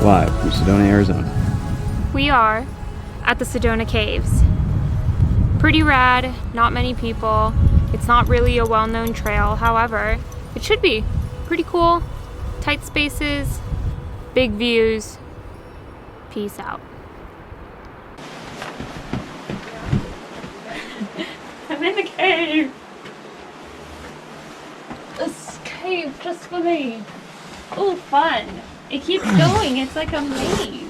live from Sedona, Arizona. We are at the Sedona Caves. Pretty rad, not many people. It's not really a well-known trail, however, it should be pretty cool. Tight spaces, big views. Peace out. I'm in the cave. This cave just for me. Oh, fun. It keeps going. It's like a maze.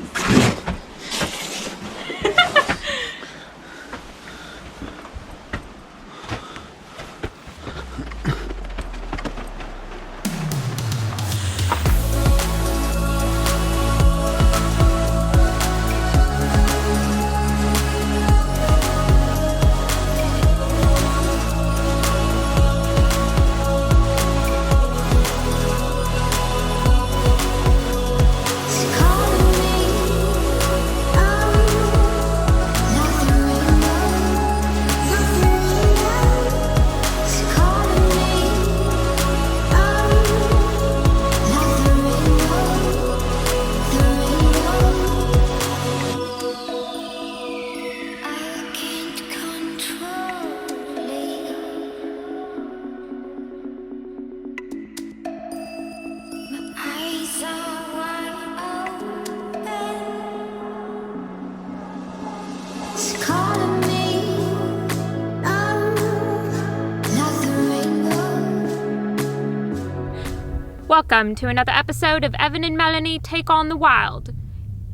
Welcome to another episode of Evan and Melanie Take on the Wild.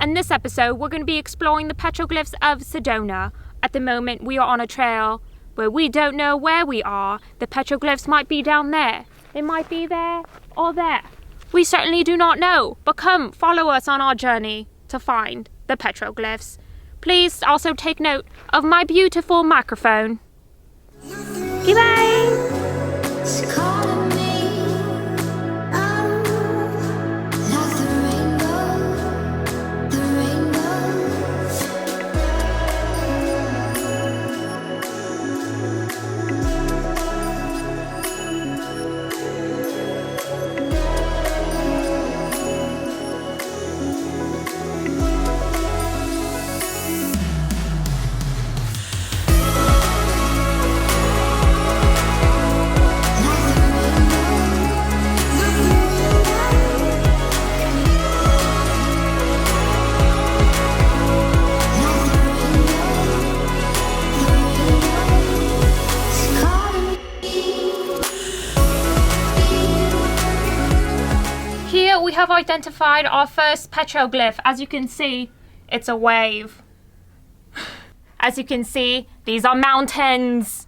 In this episode, we're going to be exploring the petroglyphs of Sedona. At the moment, we are on a trail where we don't know where we are. The petroglyphs might be down there. They might be there or there. We certainly do not know, but come follow us on our journey to find the petroglyphs. Please also take note of my beautiful microphone. Goodbye! We have identified our first petroglyph. As you can see, it's a wave. As you can see, these are mountains.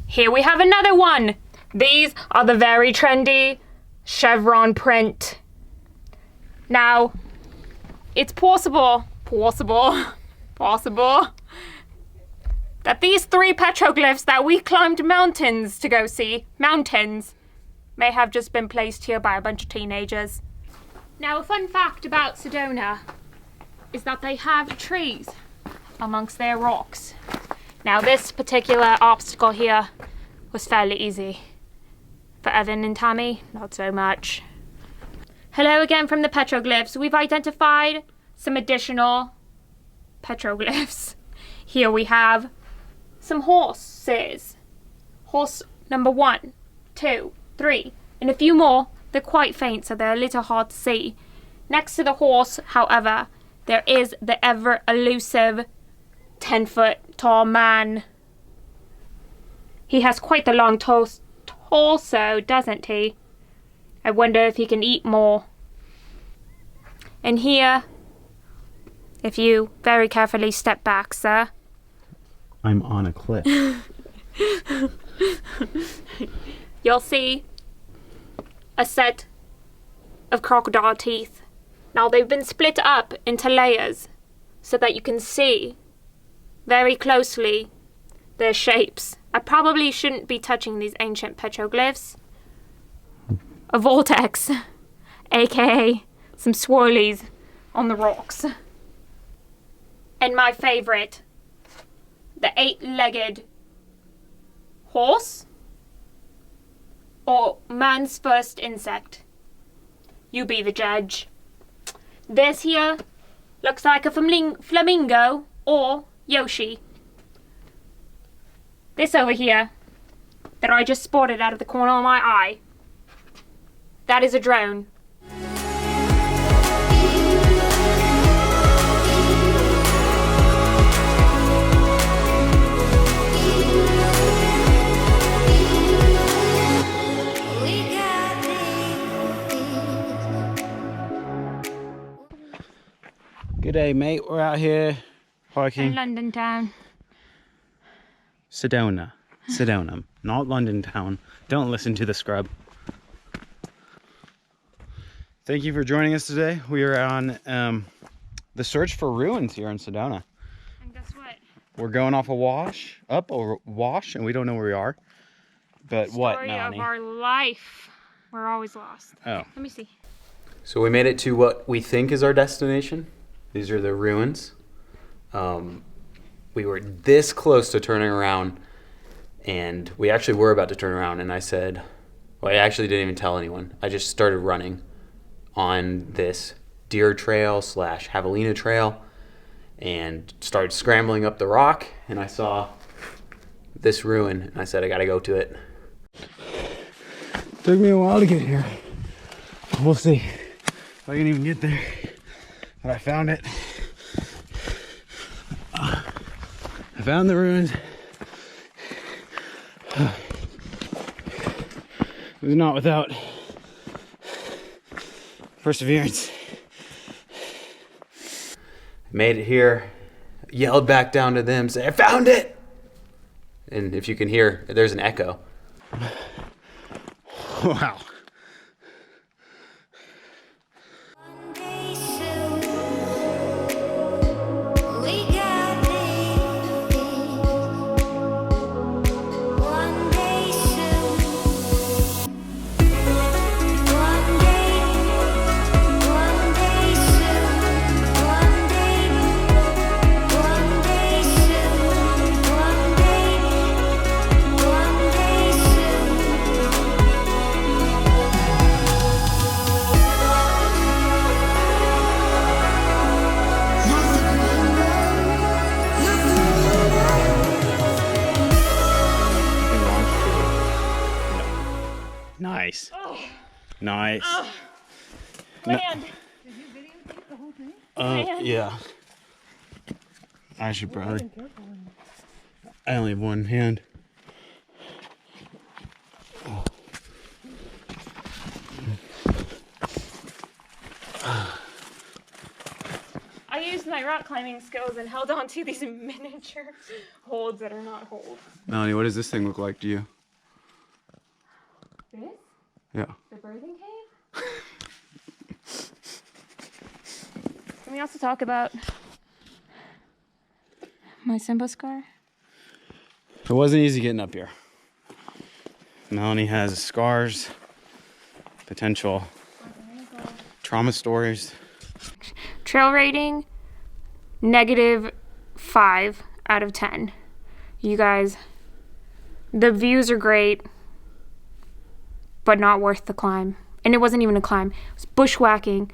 Here we have another one. These are the very trendy chevron print. Now, it's possible that these three petroglyphs that we climbed mountains to go see, may have just been placed here by a bunch of teenagers. Now, a fun fact about Sedona is that they have trees amongst their rocks. Now, this particular obstacle here was fairly easy. For Evan and Tammy, not so much. Hello again from the petroglyphs. We've identified some additional petroglyphs. Here we have some horses. Horse number 1, 2, 3, and a few more. They're quite faint, so they're a little hard to see. Next to the horse, however, there is the ever elusive 10-foot tall man. He has quite the long torso, doesn't he? I wonder if he can eat more. And here, if you very carefully step back, sir. I'm on a cliff. You'll see a set of crocodile teeth. Now, they've been split up into layers so that you can see very closely their shapes. I probably shouldn't be touching these ancient petroglyphs. A vortex, aka some swirlies on the rocks. And my favorite, the 8-legged horse or man's first insect. You be the judge. This here looks like a flamingo or Yoshi. This over here that I just spotted out of the corner of my eye, that is a drone. Good day, mate. We're out here In hiking. London town. Sedona. Sedona, not London town. Don't listen to the scrub. Thank you for joining us today. We are on the search for ruins here in Sedona. And guess what? We're going off a wash, up a wash, and we don't know where we are. But what, Story Melanie? of our life. We're always lost. Oh. Let me see. So we made it to what we think is our destination. These are the ruins. We were this close to turning around, and we actually were about to turn around, and I said, well, I actually didn't even tell anyone. I just started running on this deer trail / javelina trail and started scrambling up the rock, and I saw this ruin, and I said, I gotta go to it. Took me a while to get here. We'll see if I can even get there. But I found it. I found the ruins. It was not without perseverance. Made it here, yelled back down to them, said, I found it! And if you can hear, there's an echo. Wow. Nice. Oh, Nice. land. Yeah. I should probably. I only have one hand. I used my rock climbing skills and held on to these miniature holds that are not holds. Melanie, what does this thing look like to you? This? Yeah. The birthing cave? Can we also talk about my Simba scar? It wasn't easy getting up here. Melanie has scars, potential trauma stories. Trail rating, -5 out of 10. You guys, the views are great, but not worth the climb. And it wasn't even a climb. It was bushwhacking,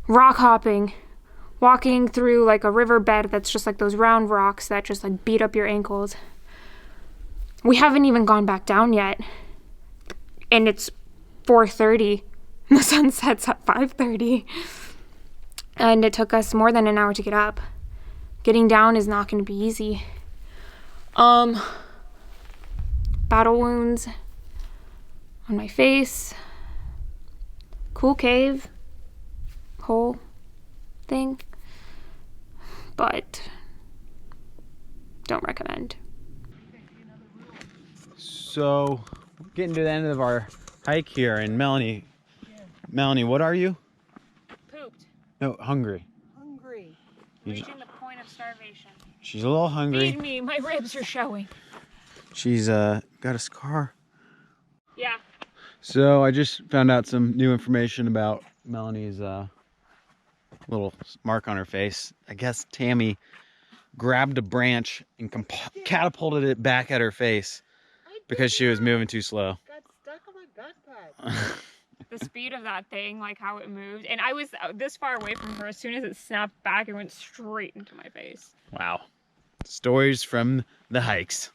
rock hopping, walking through like a riverbed that's just like those round rocks that just like beat up your ankles. We haven't even gone back down yet. And it's 4:30. The sun sets at 5:30. And it took us more than an hour to get up. Getting down is not going to be easy. Battle wounds on my face. Cool cave hole thing. But don't recommend. So, getting to the end of our hike here, and Melanie, what are you? Pooped. No, hungry. Hungry. Reaching the point of starvation. She's a little hungry. Feed me, my ribs are showing. She's got a scar. Yeah. So I just found out some new information about Melanie's little mark on her face. I guess Tammy grabbed a branch and catapulted it back at her face because she was moving too slow. Got stuck on my backpack. the speed of that thing, like how it moved. And I was this far away from her. As soon as it snapped back, it went straight into my face. Wow. Stories from the hikes.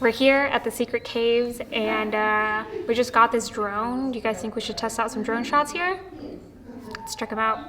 We're here at the secret caves, and we just got this drone. Do you guys think we should test out some drone shots here? Let's check them out.